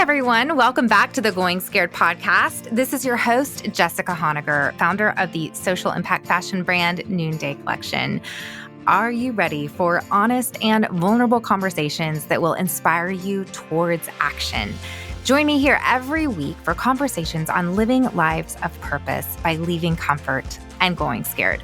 everyone. Welcome back to the Going Scared podcast. This is your host, Jessica Honegger, founder of the social impact fashion brand Noonday Collection. Are you ready for honest and vulnerable conversations that will inspire you towards action? Join me here every week for conversations on living lives of purpose by leaving comfort and going scared.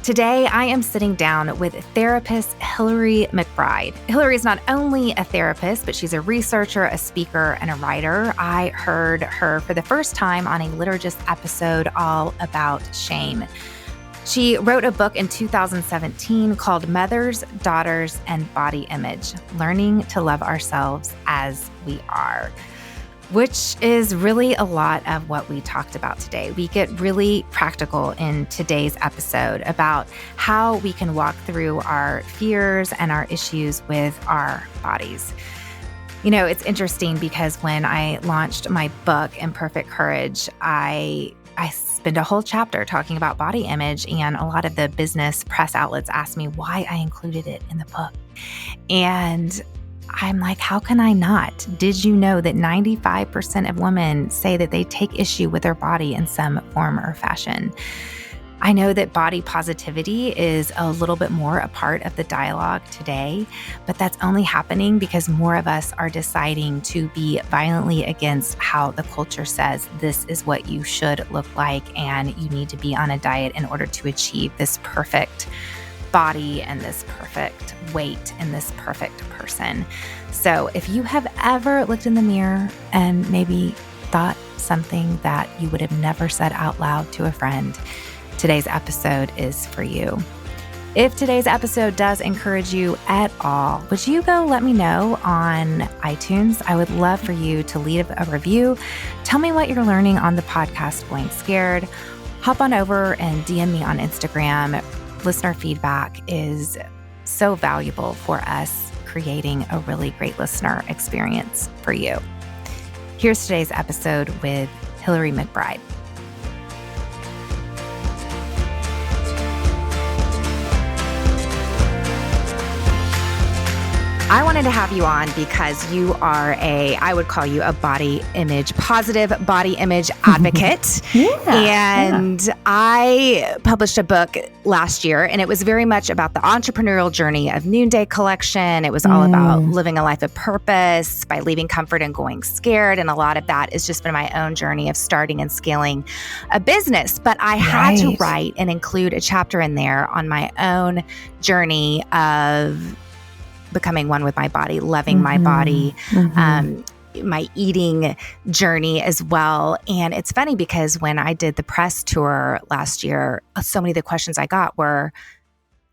Today, I am sitting down with therapist Hillary McBride. Hillary is not only a therapist, but she's a researcher, a speaker, and a writer. I heard her for the first time on a Liturgist episode all about shame. She wrote a book in 2017 called Mothers, Daughters, and Body Image, Learning to Love Ourselves as We Are, which is really a lot of what we talked about today. We get really practical in today's episode about how we can walk through our fears and our issues with our bodies. You know, it's interesting because when I launched my book, Imperfect Courage, I spent a whole chapter talking about body image, and a lot of the business press outlets asked me why I included it in the book. And I'm like, how can I not? Did you know that 95% of women say that they take issue with their body in some form or fashion? I know that body positivity is a little bit more a part of the dialogue today, but that's only happening because more of us are deciding to be violently against how the culture says this is what you should look like, and you need to be on a diet in order to achieve this perfect body and this perfect weight and this perfect person. So if you have ever looked in the mirror and maybe thought something that you would have never said out loud to a friend, today's episode is for you. If today's episode does encourage you at all, would you go let me know on iTunes? I would love for you to leave a review. Tell me what you're learning on the podcast Going Scared. Hop on over and DM me on Instagram. Listener feedback is so valuable for us creating a really great listener experience for you. Here's today's episode with Hillary McBride. I wanted to have you on because you are I would call you a positive body image advocate. And I published a book last year, and it was very much about the entrepreneurial journey of Noonday Collection. It was all about living a life of purpose by leaving comfort and going scared. And a lot of that has just been my own journey of starting and scaling a business. But I had to write and include a chapter in there on my own journey of becoming one with my body, loving my body, my eating journey as well. And it's funny because when I did the press tour last year, so many of the questions I got were,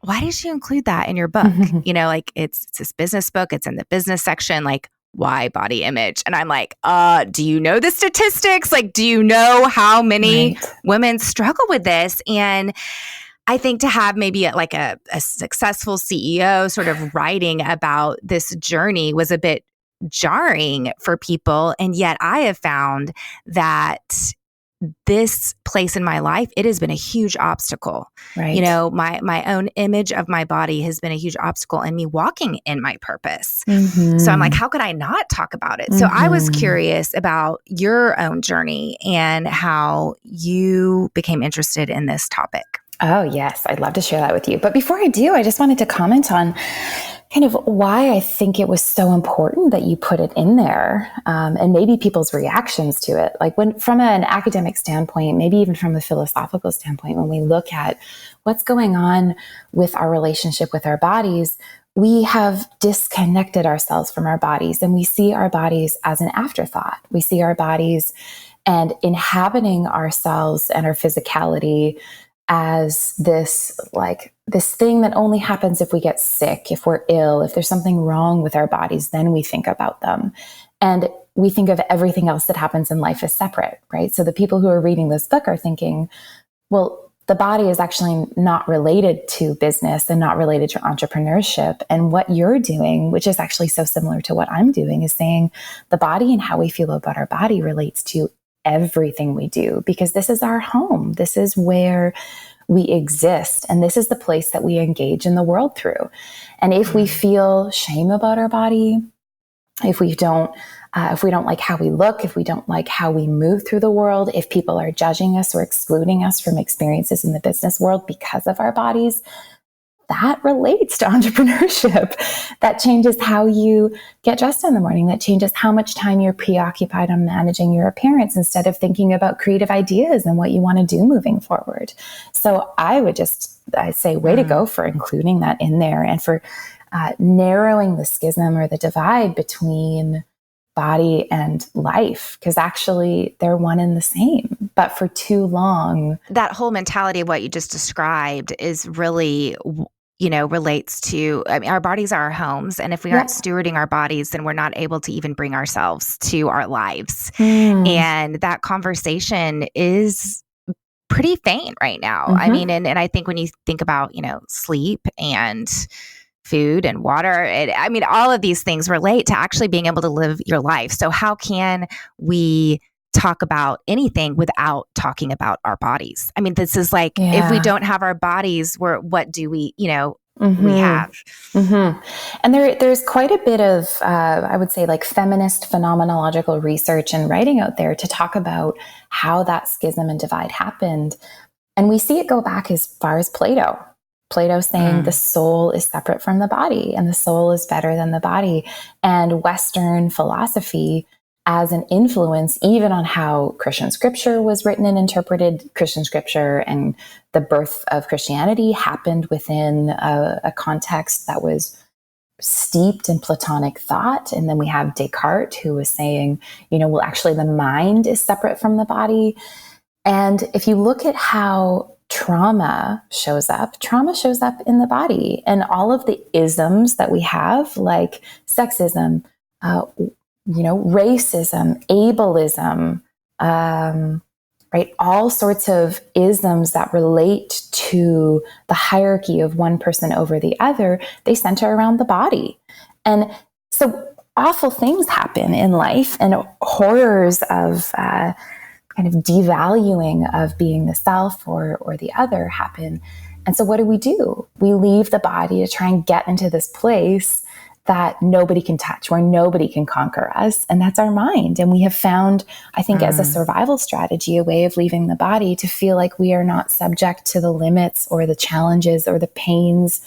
why did you include that in your book? You know, like it's this business book, it's in the business section, like why body image? And I'm like, do you know the statistics? Like, do you know how many women struggle with this? And I think to have maybe a successful CEO sort of writing about this journey was a bit jarring for people. And yet I have found that this place in my life, it has been a huge obstacle. Right. You know, my own image of my body has been a huge obstacle in me walking in my purpose. So I'm like, how could I not talk about it? So I was curious about your own journey and how you became interested in this topic. Oh, yes. I'd love to share that with you. But before I do, I just wanted to comment on kind of why I think it was so important that you put it in there, and maybe people's reactions to it. Like from an academic standpoint, maybe even from a philosophical standpoint, when we look at what's going on with our relationship with our bodies, we have disconnected ourselves from our bodies, and we see our bodies as an afterthought. We see our bodies and inhabiting ourselves and our physicality as this thing that only happens if we get sick, if we're ill, if there's something wrong with our bodies, then we think about them. And we think of everything else that happens in life as separate, right? So the people who are reading this book are thinking, well, the body is actually not related to business and not related to entrepreneurship. And what you're doing, which is actually so similar to what I'm doing, is saying the body and how we feel about our body relates to everything we do, because this is our home. This is where we exist. And this is the place that we engage in the world through. And if we feel shame about our body, if we don't if we don't like how we look, if we don't like how we move through the world, if people are judging us or excluding us from experiences in the business world because of our bodies, that relates to entrepreneurship. That changes how you get dressed in the morning. That changes how much time you're preoccupied on managing your appearance instead of thinking about creative ideas and what you want to do moving forward. So I say, way to go for including that in there and for narrowing the schism or the divide between body and life, because actually they're one and the same. But for too long, that whole mentality of what you just described is really, relates to, our bodies are our homes. And if we aren't stewarding our bodies, then we're not able to even bring ourselves to our lives. And that conversation is pretty faint right now. I mean, and I think when you think about, sleep and food and water, all of these things relate to actually being able to live your life. So how can we talk about anything without talking about our bodies? I mean, this is like, if we don't have our bodies, what do we, we have? And there's quite a bit of, I would say, like feminist phenomenological research and writing out there to talk about how that schism and divide happened. And we see it go back as far as Plato. Plato saying the soul is separate from the body and the soul is better than the body. And Western philosophy as an influence even on how Christian scripture was written and interpreted. Christian scripture and the birth of Christianity happened within a context that was steeped in Platonic thought. And then we have Descartes, who was saying, well, actually the mind is separate from the body. And if you look at how trauma shows up in the body, and all of the isms that we have, like sexism, racism, ableism, right? All sorts of isms that relate to the hierarchy of one person over the other, they center around the body. And so awful things happen in life, and horrors of kind of devaluing of being the self or the other happen. And so what do? We leave the body to try and get into this place that nobody can touch, where nobody can conquer us. And that's our mind. And we have found, I think, as a survival strategy, a way of leaving the body to feel like we are not subject to the limits or the challenges or the pains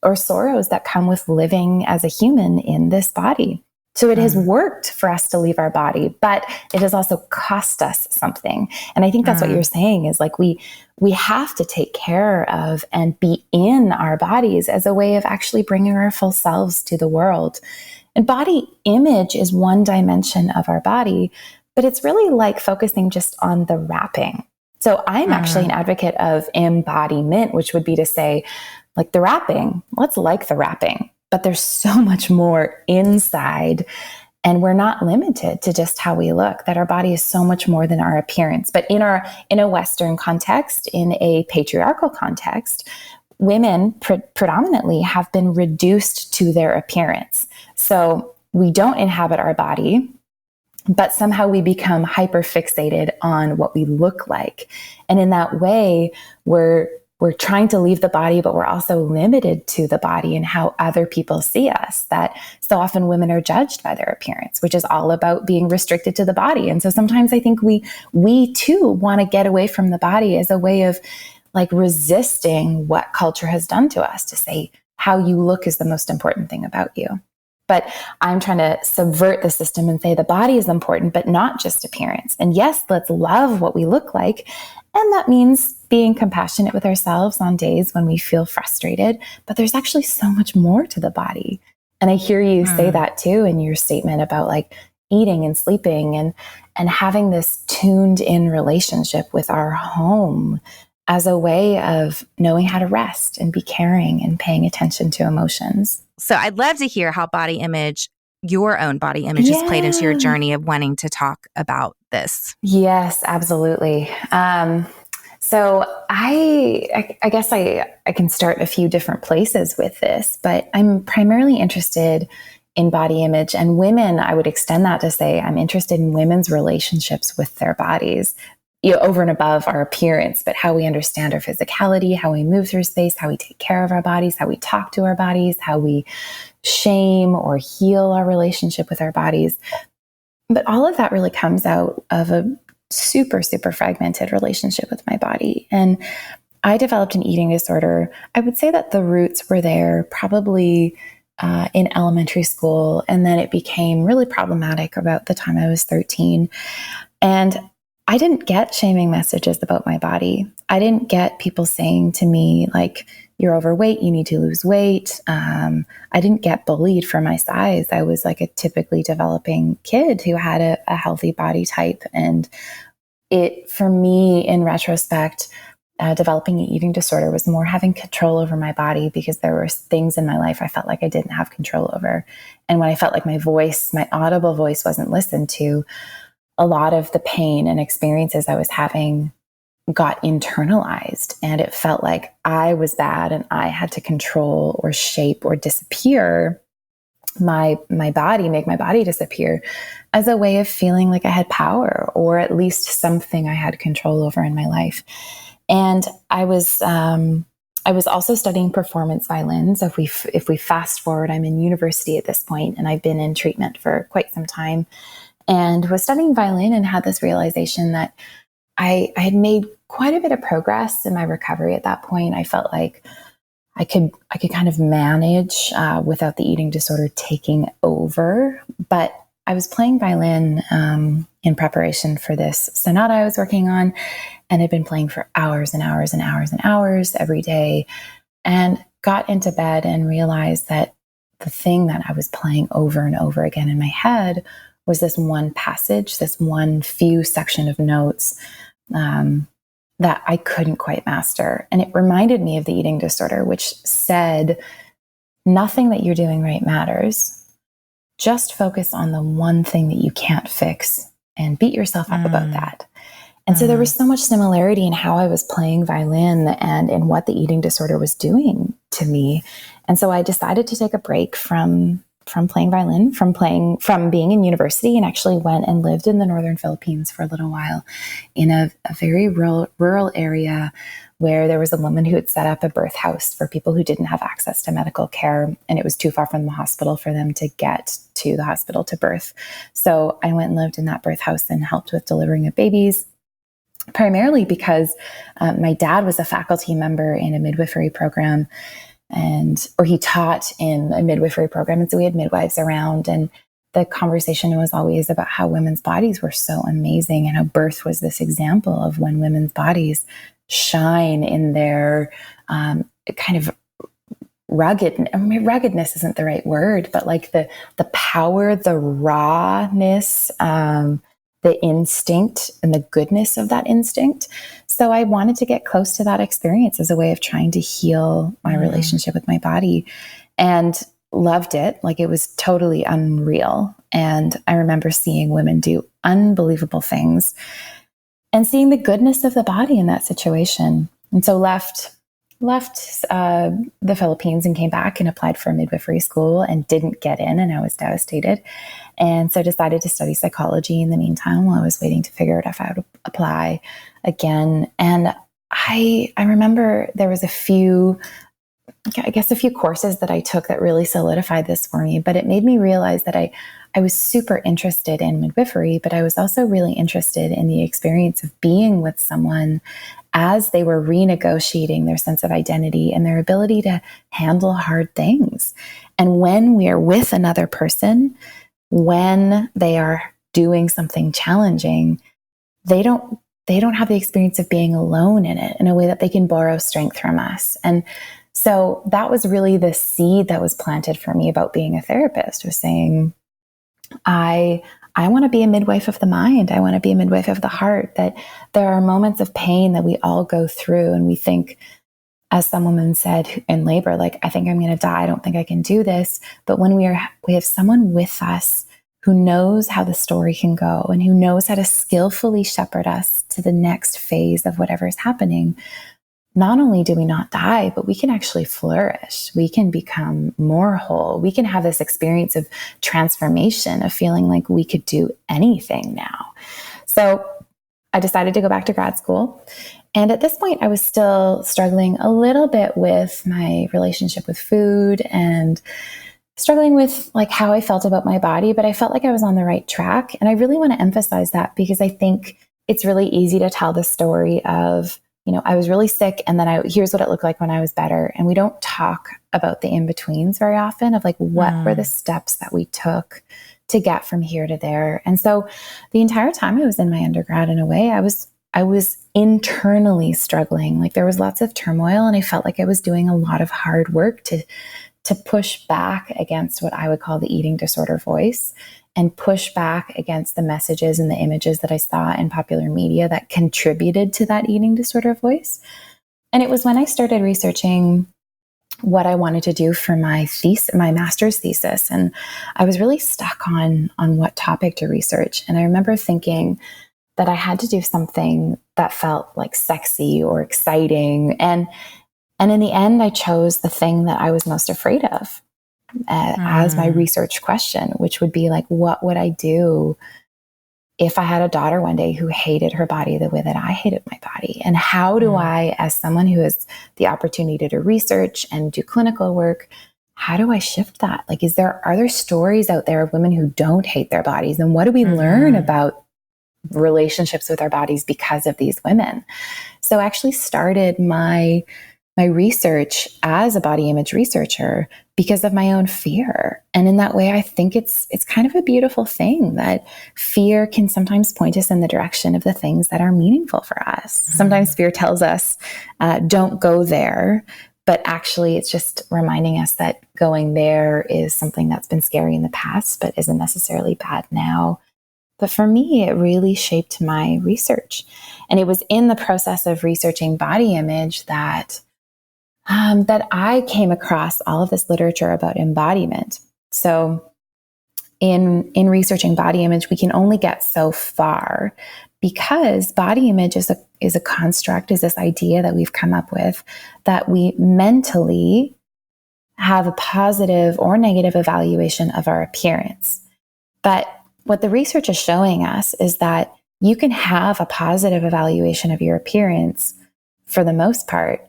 or sorrows that come with living as a human in this body. So it has worked for us to leave our body, but it has also cost us something. And I think that's what you're saying is like, we have to take care of and be in our bodies as a way of actually bringing our full selves to the world. And body image is one dimension of our body, but it's really like focusing just on the wrapping. So I'm actually an advocate of embodiment, which would be to say, like the wrapping, let's like the wrapping. But there's so much more inside, and we're not limited to just how we look, that our body is so much more than our appearance. But in a Western context, in a patriarchal context, women predominantly have been reduced to their appearance. So we don't inhabit our body, but somehow we become hyper fixated on what we look like. And in that way, we're trying to leave the body, but we're also limited to the body and how other people see us. That so often women are judged by their appearance, which is all about being restricted to the body. And so sometimes I think we too want to get away from the body as a way of like resisting what culture has done to us, to say how you look is the most important thing about you. But I'm trying to subvert the system and say the body is important, but not just appearance. And yes, let's love what we look like. And that means being compassionate with ourselves on days when we feel frustrated. But there's actually so much more to the body. And I hear you say that too in your statement about like eating and sleeping and having this tuned in relationship with our home as a way of knowing how to rest and be caring and paying attention to emotions. So I'd love to hear how your own body image has played into your journey of wanting to talk about this. Yes, absolutely. So I guess I can start a few different places with this, but I'm primarily interested in body image, and women. I would extend that to say I'm interested in women's relationships with their bodies, over and above our appearance, but how we understand our physicality, how we move through space, how we take care of our bodies, how we talk to our bodies, how we shame or heal our relationship with our bodies. But all of that really comes out of a super, super fragmented relationship with my body. And I developed an eating disorder. I would say that the roots were there probably in elementary school. And then it became really problematic about the time I was 13. And I didn't get shaming messages about my body. I didn't get people saying to me, like, you're overweight, you need to lose weight. I didn't get bullied for my size. I was like a typically developing kid who had a healthy body type. And it, for me, in retrospect, developing an eating disorder was more having control over my body, because there were things in my life I felt like I didn't have control over. And when I felt like my voice, my audible voice, wasn't listened to, a lot of the pain and experiences I was having got internalized, and it felt like I was bad and I had to control or shape or disappear my body, make my body disappear, as a way of feeling like I had power, or at least something I had control over in my life. And I was also studying performance violin. So if we fast forward, I'm in university at this point, and I've been in treatment for quite some time, and was studying violin, and had this realization that I had made quite a bit of progress in my recovery at that point. I felt like I could kind of manage without the eating disorder taking over. But I was playing violin in preparation for this sonata I was working on, and had been playing for hours and hours and hours and hours every day, and got into bed and realized that the thing that I was playing over and over again in my head was this one passage, this one few section of notes that I couldn't quite master. And it reminded me of the eating disorder, which said, nothing that you're doing right matters. Just focus on the one thing that you can't fix and beat yourself up about that. And so there was so much similarity in how I was playing violin and in what the eating disorder was doing to me. And so I decided to take a break from playing violin, from being in university, and actually went and lived in the northern Philippines for a little while in a very rural area where there was a woman who had set up a birth house for people who didn't have access to medical care, and it was too far from the hospital for them to get to the hospital to birth. So I went and lived in that birth house and helped with delivering of babies, primarily because my dad was a faculty member in a midwifery program, or he taught in a midwifery program. And so we had midwives around, and the conversation was always about how women's bodies were so amazing, and how birth was this example of when women's bodies shine in their kind of ruggedness isn't the right word, but like the power, the rawness, the instinct and the goodness of that instinct. So I wanted to get close to that experience as a way of trying to heal my relationship with my body, and loved it. Like, it was totally unreal. And I remember seeing women do unbelievable things and seeing the goodness of the body in that situation. And so left the Philippines and came back and applied for a midwifery school and didn't get in, and I was devastated. And so decided to study psychology in the meantime, while I was waiting to figure out if I would apply again. And I remember there was a few courses that I took that really solidified this for me, but it made me realize that I was super interested in midwifery, but I was also really interested in the experience of being with someone as they were renegotiating their sense of identity and their ability to handle hard things. And when we are with another person, when they are doing something challenging, they don't have the experience of being alone in it, in a way that they can borrow strength from us. And so that was really the seed that was planted for me about being a therapist, was saying, I want to be a midwife of the mind. I want to be a midwife of the heart. That there are moments of pain that we all go through, and we think, as some woman said in labor, like, I think I'm going to die. I don't think I can do this. But when we have someone with us who knows how the story can go, and who knows how to skillfully shepherd us to the next phase of whatever is happening, not only do we not die, but we can actually flourish. We can become more whole. We can have this experience of transformation, of feeling like we could do anything now. So I decided to go back to grad school. And at this point, I was still struggling a little bit with my relationship with food, and struggling with like how I felt about my body, but I felt like I was on the right track. And I really want to emphasize that because I think it's really easy to tell the story of, I was really sick and then here's what it looked like when I was better. And we don't talk about the in-betweens very often of like, what were the steps that we took to get from here to there. And so the entire time I was in my undergrad, in a way, I was internally struggling. Like there was lots of turmoil and I felt like I was doing a lot of hard work to push back against what I would call the eating disorder voice and push back against the messages and the images that I saw in popular media that contributed to that eating disorder voice. And it was when I started researching what I wanted to do for my master's thesis. And I was really stuck on what topic to research. And I remember thinking that I had to do something that felt like sexy or exciting. And in the end, I chose the thing that I was most afraid of as my research question, which would be like, what would I do if I had a daughter one day who hated her body the way that I hated my body? And how do I, as someone who has the opportunity to research and do clinical work, how do I shift that? Like, are there stories out there of women who don't hate their bodies? And what do we learn about relationships with our bodies because of these women? So I actually started my research as a body image researcher because of my own fear. And in that way, I think it's kind of a beautiful thing that fear can sometimes point us in the direction of the things that are meaningful for us. Sometimes fear tells us, don't go there. But actually, it's just reminding us that going there is something that's been scary in the past, but isn't necessarily bad now. But for me, it really shaped my research. And it was in the process of researching body image that I came across all of this literature about embodiment. So in researching body image, we can only get so far because body image is a construct, is this idea that we've come up with that we mentally have a positive or negative evaluation of our appearance. But what the research is showing us is that you can have a positive evaluation of your appearance for the most part,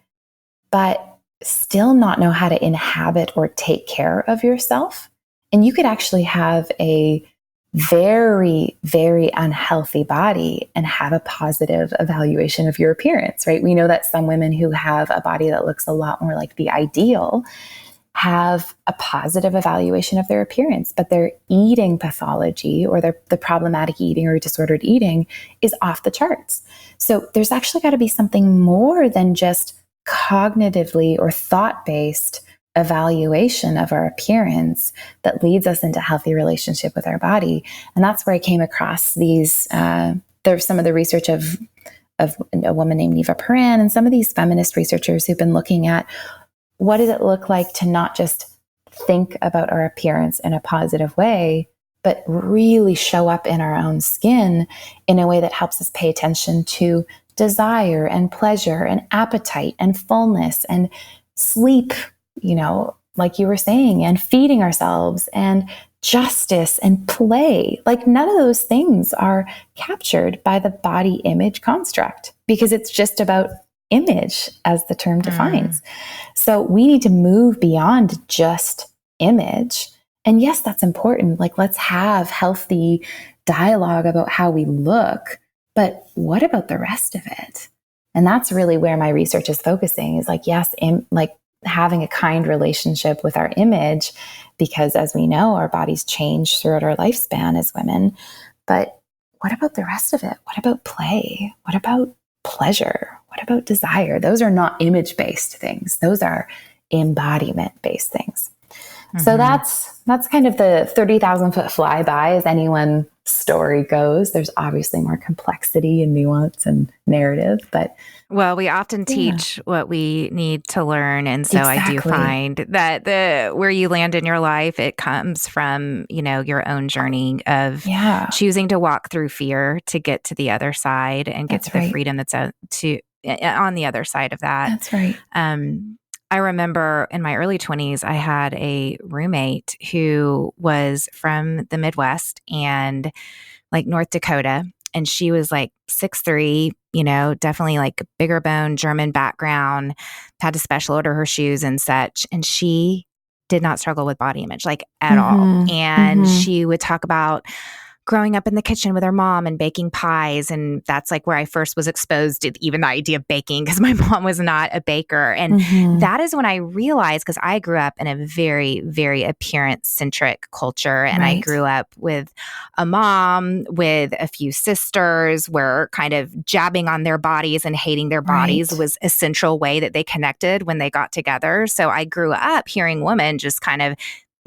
but still not know how to inhabit or take care of yourself. And you could actually have a very, very unhealthy body and have a positive evaluation of your appearance, right? We know that some women who have a body that looks a lot more like the ideal have a positive evaluation of their appearance, but their eating pathology or the problematic eating or disordered eating is off the charts. So there's actually got to be something more than just cognitively or thought-based evaluation of our appearance that leads us into a healthy relationship with our body. And that's where I came across these, there's some of the research of a woman named Neva Paran and some of these feminist researchers who've been looking at what does it look like to not just think about our appearance in a positive way, but really show up in our own skin in a way that helps us pay attention to desire and pleasure and appetite and fullness and sleep, like you were saying, and feeding ourselves and justice and play. Like none of those things are captured by the body image construct because it's just about image as the term defines. So we need to move beyond just image. And yes, that's important. Like let's have healthy dialogue about how we look, but what about the rest of it? And that's really where my research is focusing is like, yes, like having a kind relationship with our image, because as we know, our bodies change throughout our lifespan as women. But what about the rest of it? What about play? What about pleasure? What about desire? Those are not image-based things. Those are embodiment-based things. So that's kind of the 30,000 foot flyby as anyone's story goes. There's obviously more complexity and nuance and narrative, but well, we often teach what we need to learn. And so I do find that where you land in your life, it comes from, your own journey of choosing to walk through fear to get to the other side and get to the freedom that's on the other side of that. That's right. I remember in my early 20s, I had a roommate who was from the Midwest and like North Dakota. And she was like 6'3", definitely like bigger bone, German background, had to special order her shoes and such. And she did not struggle with body image, like at all. And she would talk about growing up in the kitchen with her mom and baking pies. And that's like where I first was exposed to even the idea of baking, because my mom was not a baker. And that is when I realized, because I grew up in a very, very appearance-centric culture. And I grew up with a mom with a few sisters where kind of jabbing on their bodies and hating their bodies was a central way that they connected when they got together. So I grew up hearing women just kind of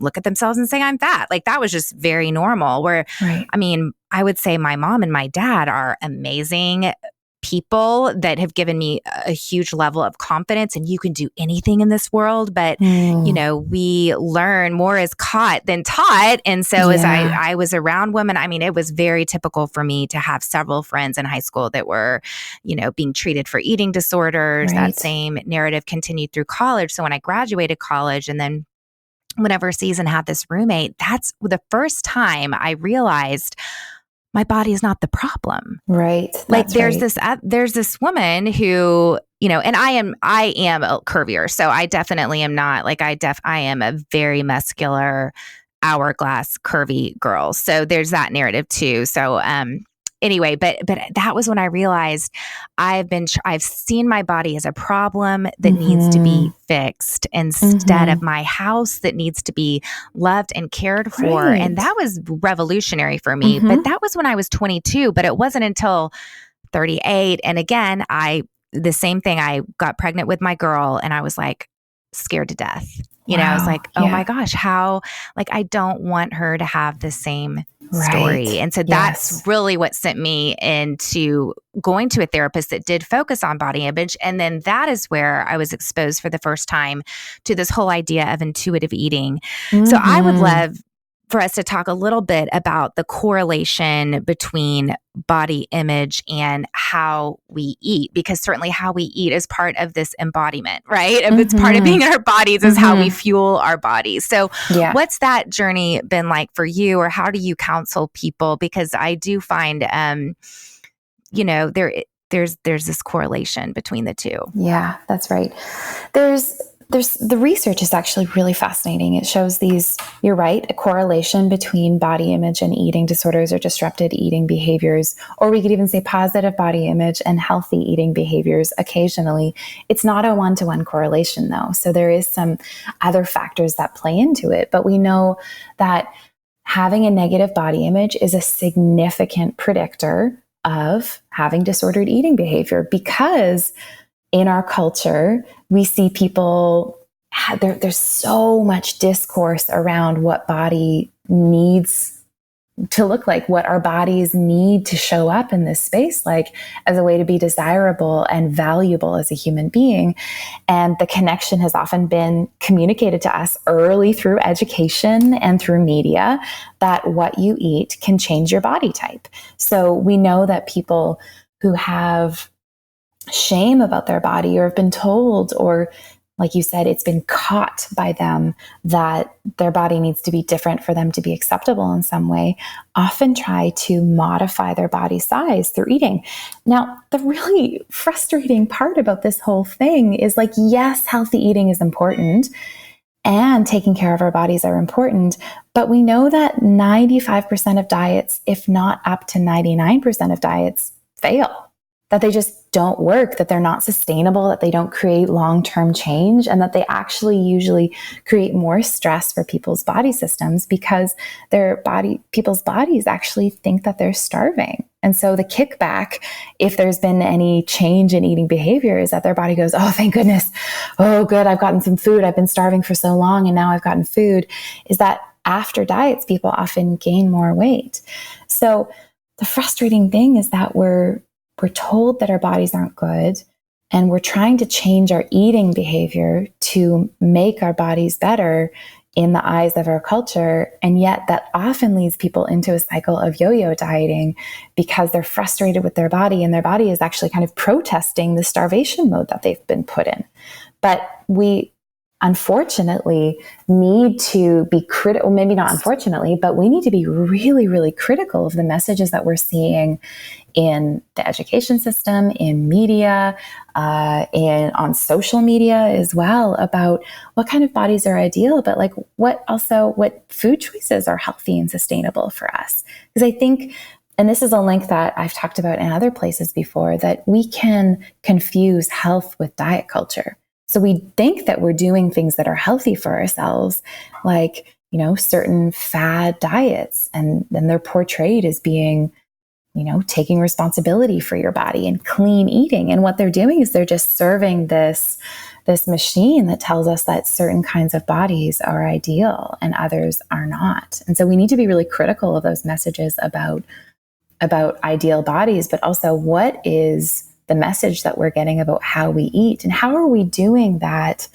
look at themselves and say, I'm fat. Like that was just very normal. Where, I mean, I would say my mom and my dad are amazing people that have given me a huge level of confidence, and you can do anything in this world. But, you know, we learn more as caught than taught. And so as I was around women, I mean, it was very typical for me to have several friends in high school that were, you know, being treated for eating disorders. That same narrative continued through college. So when I graduated college, and then whenever Season had this roommate, that's the first time I realized my body is not the problem. Right. Like there's this woman who, you know, and I am curvier. So I definitely am not like, I am a very muscular, hourglass, curvy girl. So there's that narrative too. So, anyway, but that was when I realized I've seen my body as a problem that needs to be fixed instead of my house that needs to be loved and cared for. And that was revolutionary for me. But that was when I was 22, but it wasn't until 38. And again, the same thing, I got pregnant with my girl and I was like scared to death. You know, I was like, oh my gosh, how, like, I don't want her to have the same story. And so that's really what sent me into going to a therapist that did focus on body image. And then that is where I was exposed for the first time to this whole idea of intuitive eating. So I would love for us to talk a little bit about the correlation between body image and how we eat, because certainly how we eat is part of this embodiment, right? It's part of being in our bodies is how we fuel our bodies. So what's that journey been like for you, or how do you counsel people? Because I do find, you know, there's this correlation between the two. Yeah, that's right. There's the research is actually really fascinating. It shows you're right, a correlation between body image and eating disorders or disrupted eating behaviors, or we could even say positive body image and healthy eating behaviors occasionally. It's not a one-to-one correlation though. So there is some other factors that play into it, but we know that having a negative body image is a significant predictor of having disordered eating behavior, because in our culture, we see people, there's so much discourse around what body needs to look like, what our bodies need to show up in this space, like as a way to be desirable and valuable as a human being. And the connection has often been communicated to us early through education and through media that what you eat can change your body type. So we know that people who have shame about their body, or have been told, or like you said, it's been caught by them that their body needs to be different for them to be acceptable in some way, often try to modify their body size through eating. Now, the really frustrating part about this whole thing is, like, yes, healthy eating is important and taking care of our bodies are important, but we know that 95% of diets, if not up to 99% of diets, fail. That they just don't work, that they're not sustainable, that they don't create long-term change, and that they actually usually create more stress for people's body systems, because people's bodies actually think that they're starving. And so the kickback, if there's been any change in eating behavior, is that their body goes, oh, thank goodness. Oh, good. I've gotten some food. I've been starving for so long and now I've gotten food. Is that after diets, people often gain more weight. So the frustrating thing is that we're told that our bodies aren't good, and we're trying to change our eating behavior to make our bodies better in the eyes of our culture. And yet that often leads people into a cycle of yo-yo dieting, because they're frustrated with their body, and their body is actually kind of protesting the starvation mode that they've been put in. But we unfortunately need to be critical, maybe not unfortunately, but we need to be really, really critical of the messages that we're seeing in the education system, in media, and on social media as well, about what kind of bodies are ideal, but like what food choices are healthy and sustainable for us. Because I think, and this is a link that I've talked about in other places before, that we can confuse health with diet culture. So we think that we're doing things that are healthy for ourselves, like, certain fad diets, and then they're portrayed as being, taking responsibility for your body and clean eating. And what they're doing is they're just serving this machine that tells us that certain kinds of bodies are ideal and others are not. And so we need to be really critical of those messages about ideal bodies, but also what is the message that we're getting about how we eat, and how are we doing that?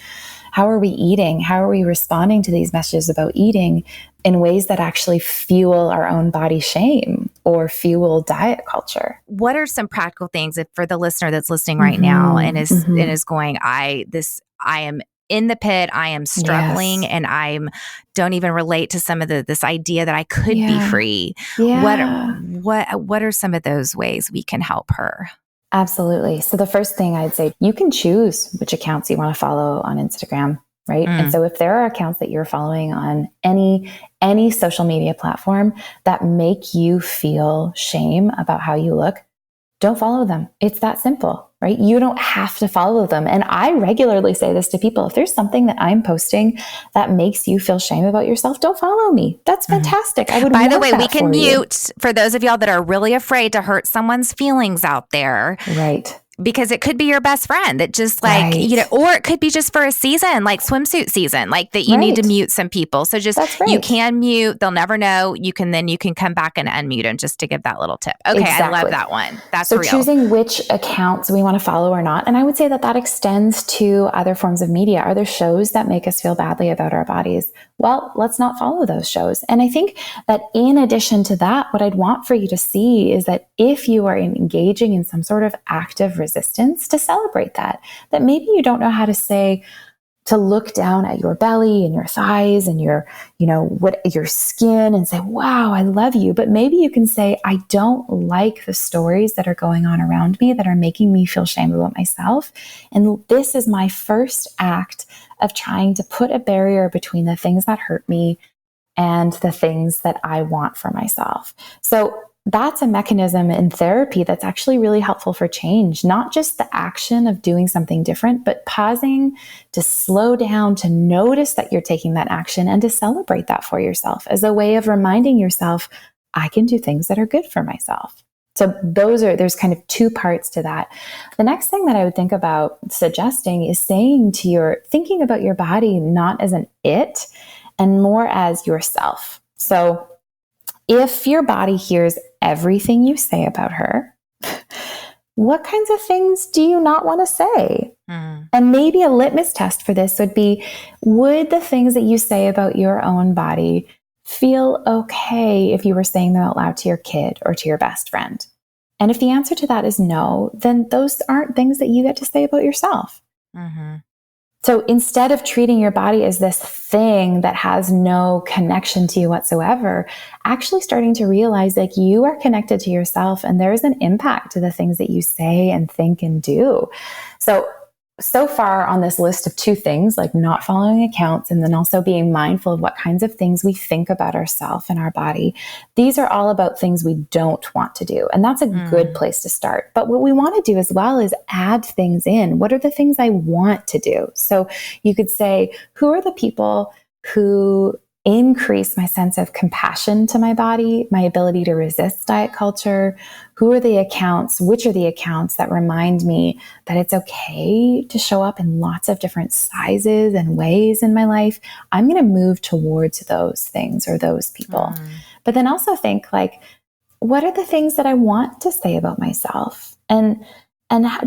How are we eating? How are we responding to these messages about eating in ways that actually fuel our own body shame or fuel diet culture? What are some practical things for the listener that's listening right now and is going, I am in the pit, I am struggling, Yes. and don't even relate to some of this idea that I could be free. Yeah. What are some of those ways we can help her? Absolutely. So the first thing I'd say, you can choose which accounts you want to follow on Instagram, right? And so if there are accounts that you're following on any social media platform that make you feel shame about how you look, don't follow them. It's that simple, right? You don't have to follow them. And I regularly say this to people. If there's something that I'm posting that makes you feel shame about yourself, don't follow me. That's fantastic. I would. By the way, we can mute for those of y'all that are really afraid to hurt someone's feelings out there. Right. Because it could be your best friend that just or it could be just for a season, like swimsuit season, like that you need to mute some people. So just, you can mute, they'll never know. You can come back and unmute them, just to give that little tip. Okay. Exactly. I love that one. That's so real. Choosing which accounts we want to follow or not. And I would say that extends to other forms of media. Are there shows that make us feel badly about our bodies? Well, let's not follow those shows. And I think that in addition to that, what I'd want for you to see is that if you are engaging in some sort of active resistance, to celebrate that maybe you don't know how to look down at your belly and your thighs and your skin and say, wow, I love you. But maybe you can say, I don't like the stories that are going on around me that are making me feel shame about myself. And this is my first act of trying to put a barrier between the things that hurt me and the things that I want for myself. So that's a mechanism in therapy that's actually really helpful for change, not just the action of doing something different, but pausing to slow down, to notice that you're taking that action and to celebrate that for yourself as a way of reminding yourself, I can do things that are good for myself. So there's kind of two parts to that. The next thing that I would think about suggesting is thinking about your body not as an it and more as yourself. So if your body hears everything you say about her, what kinds of things do you not want to say? And maybe a litmus test for this would be, would the things that you say about your own body feel okay if you were saying them out loud to your kid or to your best friend? And if the answer to that is no, then those aren't things that you get to say about yourself. So instead of treating your body as this thing that has no connection to you whatsoever, actually starting to realize that you are connected to yourself and there is an impact to the things that you say and think and do. So far on this list of two things, like not following accounts and then also being mindful of what kinds of things we think about ourselves and our body, these are all about things we don't want to do. And that's a good place to start. But what we want to do as well is add things in. What are the things I want to do? So you could say, who are the people who increase my sense of compassion to my body, my ability to resist diet culture? Who are the accounts? Which are the accounts that remind me that it's okay to show up in lots of different sizes and ways in my life? I'm going to move towards those things or those people. But then also think, like, what are the things that I want to say about myself? And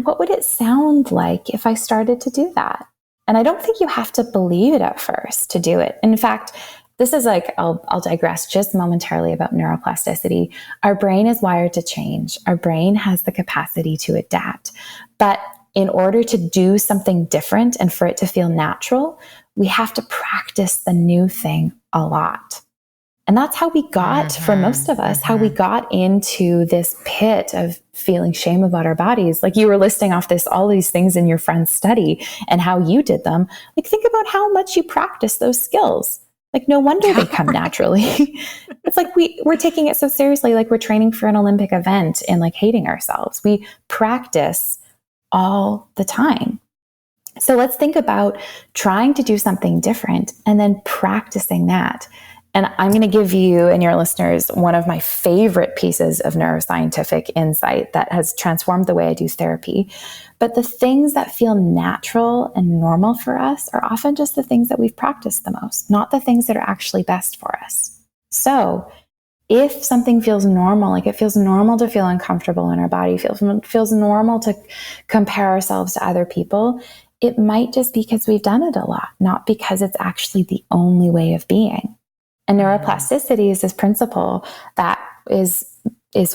what would it sound like if I started to do that? And I don't think you have to believe it at first to do it. In fact, this is like, I'll digress just momentarily about neuroplasticity. Our brain is wired to change. Our brain has the capacity to adapt. But in order to do something different and for it to feel natural, we have to practice the new thing a lot. And that's how we got, for most of us, how we got into this pit of feeling shame about our bodies. Like you were listing off all these things in your friend's study and how you did them. Like think about how much you practice those skills. Like no wonder they come naturally. It's like we're taking it so seriously, like we're training for an Olympic event and like hating ourselves. We practice all the time. So let's think about trying to do something different and then practicing that. And I'm going to give you and your listeners one of my favorite pieces of neuroscientific insight that has transformed the way I do therapy. But the things that feel natural and normal for us are often just the things that we've practiced the most, not the things that are actually best for us. So if something feels normal, like it feels normal to feel uncomfortable in our body, feels normal to compare ourselves to other people, it might just be because we've done it a lot, not because it's actually the only way of being. And neuroplasticity is this principle that is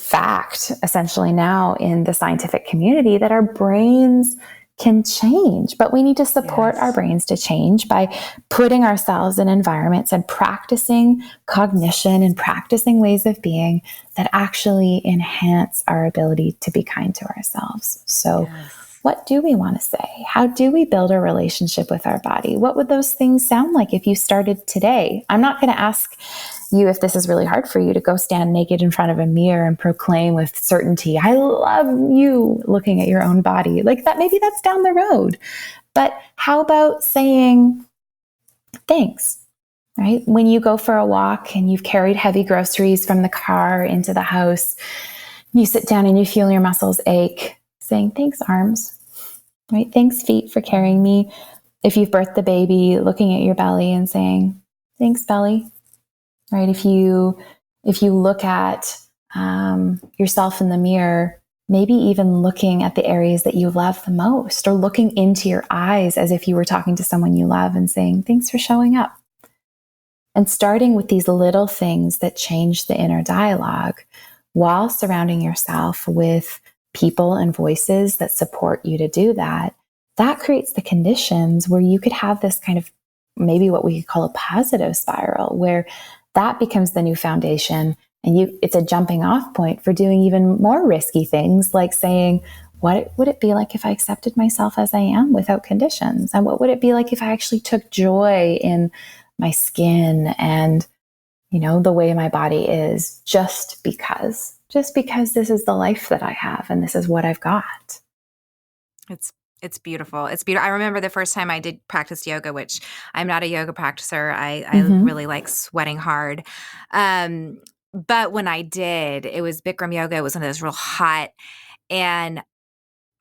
fact essentially now in the scientific community, that our brains can change, but we need to support our brains to change by putting ourselves in environments and practicing cognition and practicing ways of being that actually enhance our ability to be kind to ourselves. So what do we want to say? How do we build a relationship with our body? What would those things sound like if you started today? I'm not going to ask you, if this is really hard for you, to go stand naked in front of a mirror and proclaim with certainty, I love you, looking at your own body. Like that, maybe that's down the road. But how about saying thanks, right? When you go for a walk and you've carried heavy groceries from the car into the house, you sit down and you feel your muscles ache, saying thanks, arms, right? Thanks, feet, for carrying me. If you've birthed the baby, looking at your belly and saying thanks, belly, right? If you look at yourself in the mirror, maybe even looking at the areas that you love the most, or looking into your eyes as if you were talking to someone you love and saying thanks for showing up. And starting with these little things that change the inner dialogue while surrounding yourself with people and voices that support you to do that, that creates the conditions where you could have this kind of maybe what we could call a positive spiral, where that becomes the new foundation, and it's a jumping off point for doing even more risky things, like saying, what would it be like if I accepted myself as I am without conditions? And what would it be like if I actually took joy in my skin and, the way my body is, just because this is the life that I have and this is what I've got. It's beautiful. It's beautiful. I remember the first time I did practice yoga, which I'm not a yoga practicer. I really like sweating hard. But when I did, it was Bikram yoga. It was one of those real hot, and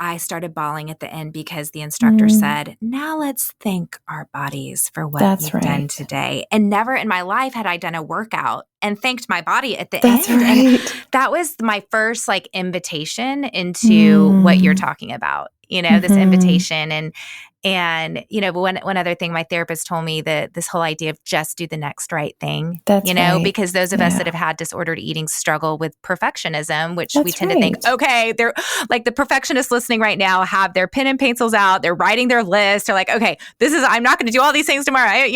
I started bawling at the end because the instructor said, now let's thank our bodies for what you've done today. And never in my life had I done a workout and thanked my body at the end. And that was my first invitation into what you're talking about, this invitation. And one other thing my therapist told me, that this whole idea of just do the next right thing, because those of us that have had disordered eating struggle with perfectionism, which we tend to think, okay, they're like the perfectionists listening right now have their pen and pencils out, they're writing their list. They're like, okay, I'm not going to do all these things tomorrow,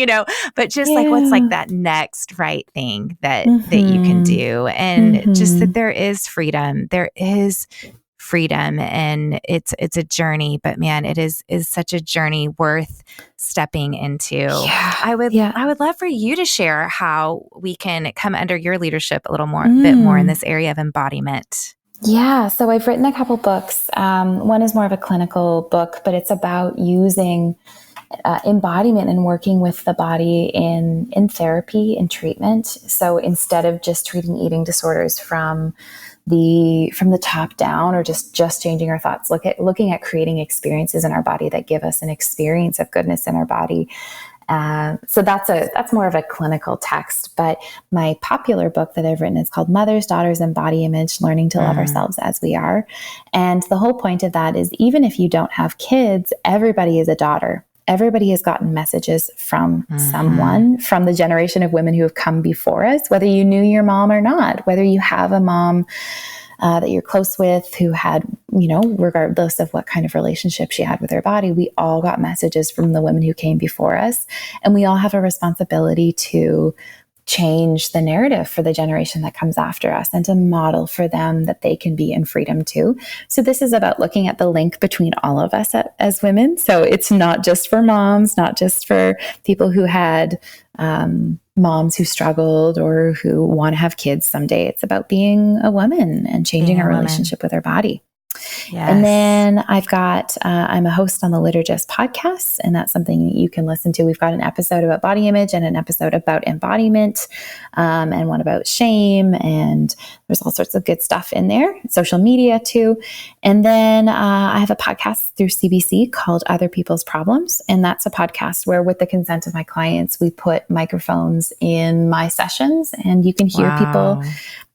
but just what's that next right thing that you can do. And just that there is freedom. There is freedom, and it's a journey, but man, it is such a journey worth stepping into. I would love for you to share how we can come under your leadership a little more, bit more in this area of embodiment. Yeah, so I've written a couple books. One is more of a clinical book, but it's about using embodiment and working with the body in therapy and treatment. So instead of just treating eating disorders from the top down, or just changing our thoughts, looking at creating experiences in our body that give us an experience of goodness in our body. So that's more of a clinical text. But my popular book that I've written is called Mothers, Daughters, and Body Image: Learning to Love Ourselves as We Are. And the whole point of that is, even if you don't have kids, everybody is a daughter. Everybody has gotten messages from someone, from the generation of women who have come before us, whether you knew your mom or not, whether you have a mom that you're close with who had, regardless of what kind of relationship she had with her body, we all got messages from the women who came before us. And we all have a responsibility to change the narrative for the generation that comes after us and to model for them that they can be in freedom too. So this is about looking at the link between all of us as women. So it's not just for moms, not just for people who had moms who struggled or who want to have kids someday. It's about being a woman and changing our relationship with our body. Yes. And then I've got, I'm a host on the Liturgist podcast, and that's something you can listen to. We've got an episode about body image and an episode about embodiment, and one about shame. And there's all sorts of good stuff in there, social media too. And then I have a podcast through CBC called Other People's Problems. And that's a podcast where, with the consent of my clients, we put microphones in my sessions and you can hear people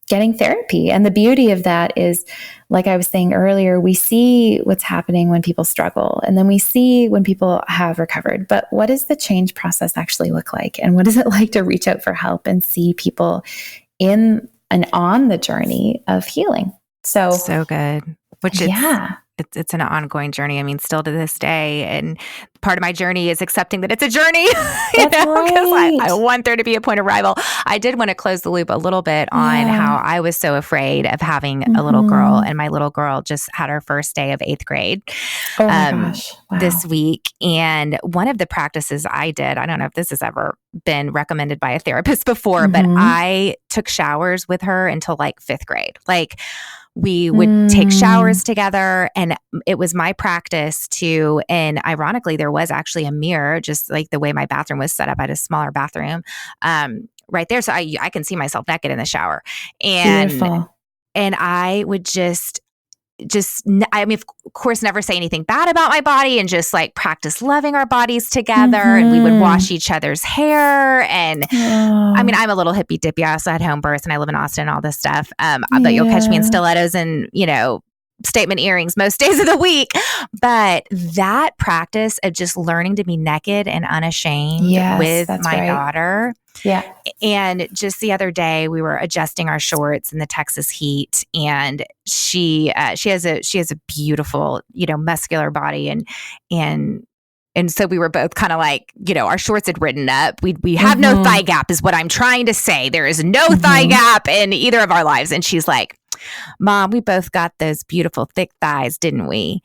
getting therapy. And the beauty of that is, like I was saying earlier, we see what's happening when people struggle, and then we see when people have recovered. But what does the change process actually look like? And what is it like to reach out for help and see people in and on the journey of healing? So good. It's an ongoing journey. I mean, still to this day. And part of my journey is accepting that it's a journey, because I want there to be a point of arrival. I did want to close the loop a little bit on how I was so afraid of having a little girl. And my little girl just had her first day of 8th grade this week. And one of the practices I did, I don't know if this has ever been recommended by a therapist before, but I took showers with her until like 5th grade. Like, we would take showers together, and it was my practice to, and ironically, there was actually a mirror, just like the way my bathroom was set up. I had a smaller bathroom right there. So I can see myself naked in the shower. And, beautiful. And I would I mean, of course, never say anything bad about my body, and just like practice loving our bodies together. And we would wash each other's hair. And I mean, I'm a little hippy dippy. I also had home birth, and I live in Austin and all this stuff. But you'll catch me in stilettos and, statement earrings most days of the week. But that practice of just learning to be naked and unashamed with my daughter. Yeah. And just the other day, we were adjusting our shorts in the Texas heat, and she has a beautiful, muscular body, and so we were both kind of like, our shorts had ridden up. We have no thigh gap, is what I'm trying to say. There is no thigh gap in either of our lives. And she's like, Mom, we both got those beautiful thick thighs, didn't we?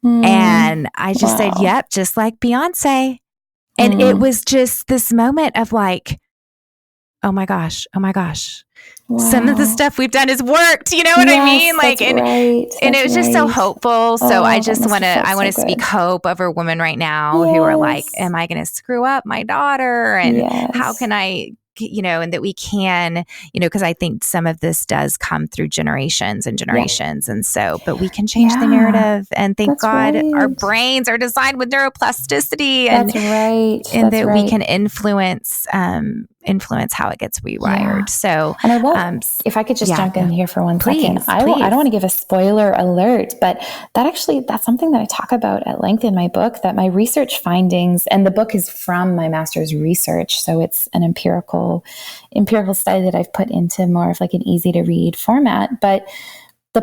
And I just said, yep, just like Beyonce. And it was just this moment of like, oh my gosh. Wow. Some of the stuff we've done has worked. You know what I mean? Like, and it was just so hopeful. So I just want to speak hope over women right now who are like, am I going to screw up my daughter? And how can I, and that we can, because I think some of this does come through generations and generations. And so, but we can change the narrative, and thank God our brains are designed with neuroplasticity, and we can influence how it gets rewired. So, and I won't, if I could just jump in here for one second, I don't want to give a spoiler alert, but that's something that I talk about at length in my book, that my research findings, and the book is from my master's research. So it's an empirical study that I've put into more of like an easy to read format. But the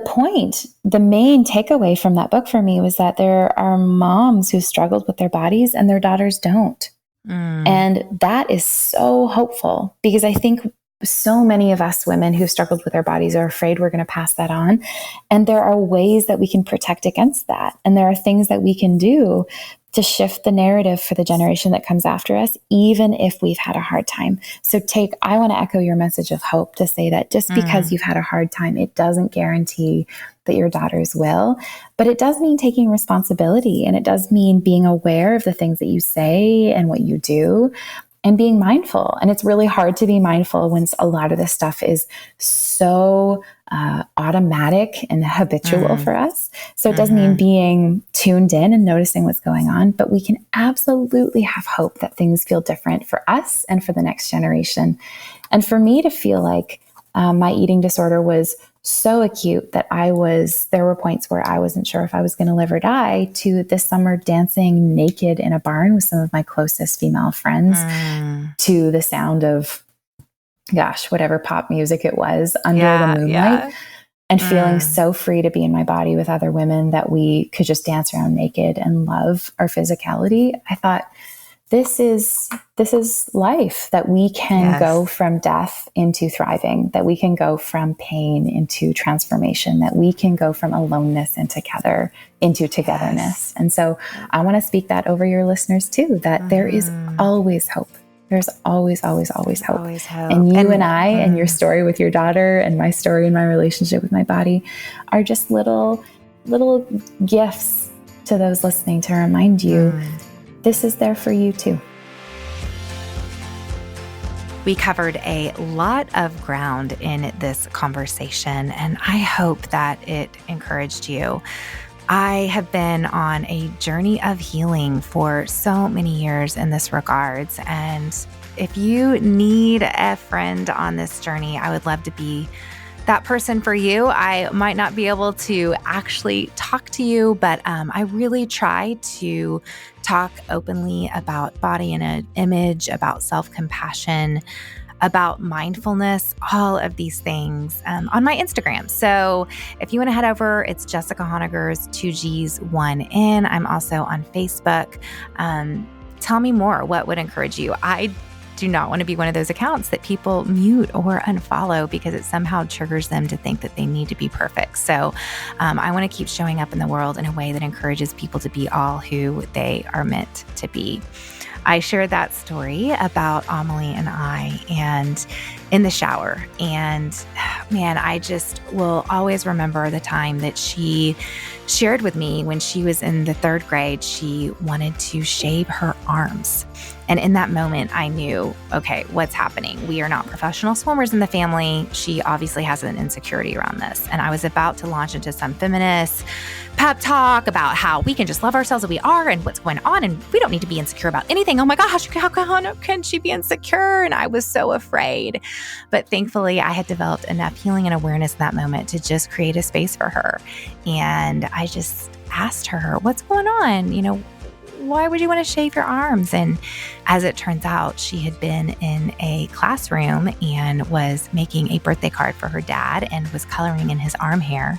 main takeaway from that book for me was that there are moms who struggled with their bodies and their daughters don't. And that is so hopeful, because I think so many of us women who struggled with our bodies are afraid we're going to pass that on. And there are ways that we can protect against that. And there are things that we can do to shift the narrative for the generation that comes after us, even if we've had a hard time. So I want to echo your message of hope to say that just because you've had a hard time, it doesn't guarantee that your daughters will, but it does mean taking responsibility, and it does mean being aware of the things that you say and what you do, and being mindful. And it's really hard to be mindful when a lot of this stuff is so automatic and habitual for us. So it does mean being tuned in and noticing what's going on, but we can absolutely have hope that things feel different for us and for the next generation. And for me to feel like my eating disorder was so acute that there were points where I wasn't sure if I was going to live or die, to this summer dancing naked in a barn with some of my closest female friends to the sound of, whatever pop music it was under the moonlight. and feeling so free to be in my body with other women that we could just dance around naked and love our physicality, I thought, this is life, that we can go from death into thriving, that we can go from pain into transformation, that we can go from aloneness into togetherness. And so I want to speak that over your listeners too, that there is always hope. There's always, always, always hope. Always hope. And you and I and your story with your daughter and my story and my relationship with my body are just little gifts to those listening to remind you this is there for you too. We covered a lot of ground in this conversation, and I hope that it encouraged you. I have been on a journey of healing for so many years in this regards, and if you need a friend on this journey, I would love to be that person for you. I might not be able to actually talk to you, but I really try to talk openly about body and an image, about self-compassion, about mindfulness, all of these things on my Instagram. So if you want to head over, it's Jessica Honegger's 2Gs 1N. I'm also on Facebook. Tell me more. What would encourage you? I do not want to be one of those accounts that people mute or unfollow because it somehow triggers them to think that they need to be perfect. So I want to keep showing up in the world in a way that encourages people to be all who they are meant to be. I shared that story about Amelie and I and in the shower. And man, I just will always remember the time that she shared with me when she was in the 3rd grade, she wanted to shave her arms. And in that moment, I knew, okay, what's happening? We are not professional swimmers in the family. She obviously has an insecurity around this. And I was about to launch into some feminist pep talk about how we can just love ourselves as we are and what's going on. And we don't need to be insecure about anything. Oh my gosh, how can she be insecure? And I was so afraid. But thankfully, I had developed enough healing and awareness in that moment to just create a space for her. And I just asked her, what's going on? Why would you want to shave your arms? And as it turns out, she had been in a classroom and was making a birthday card for her dad and was coloring in his arm hair.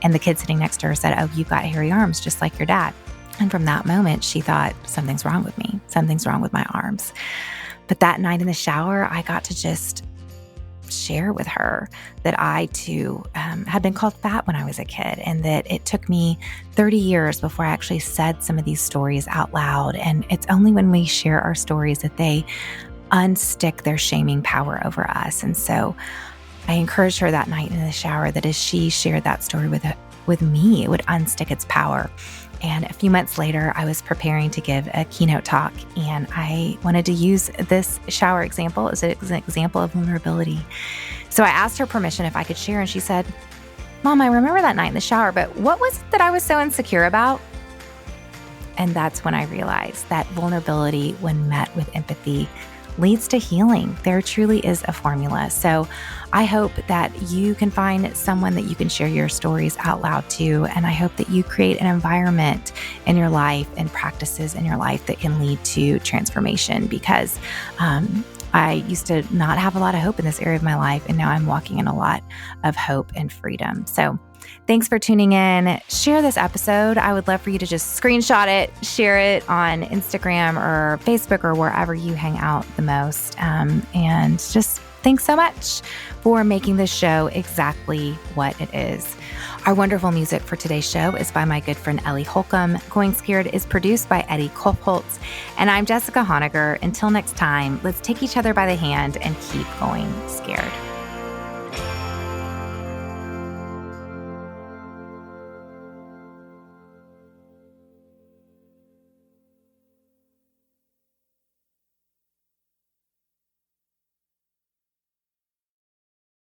And the kid sitting next to her said, "Oh, you've got hairy arms just like your dad." And from that moment, she thought, something's wrong with me. Something's wrong with my arms. But that night in the shower, I got to just share with her that I too had been called fat when I was a kid, and that it took me 30 years before I actually said some of these stories out loud. And it's only when we share our stories that they unstick their shaming power over us. And so I encouraged her that night in the shower that as she shared that story with me, it would unstick its power. And a few months later, I was preparing to give a keynote talk, and I wanted to use this shower example as an example of vulnerability. So I asked her permission if I could share, and she said, "Mom, I remember that night in the shower, but what was it that I was so insecure about?" And that's when I realized that vulnerability, when met with empathy, leads to healing. There truly is a formula. So I hope that you can find someone that you can share your stories out loud to. And I hope that you create an environment in your life and practices in your life that can lead to transformation, because I used to not have a lot of hope in this area of my life. And now I'm walking in a lot of hope and freedom. So thanks for tuning in. Share this episode. I would love for you to just screenshot it, share it on Instagram or Facebook or wherever you hang out the most. And just thanks so much for making this show exactly what it is. Our wonderful music for today's show is by my good friend Ellie Holcomb. Going Scared is produced by Eddie Kopholtz. And I'm Jessica Honegger. Until next time, let's take each other by the hand and keep going scared.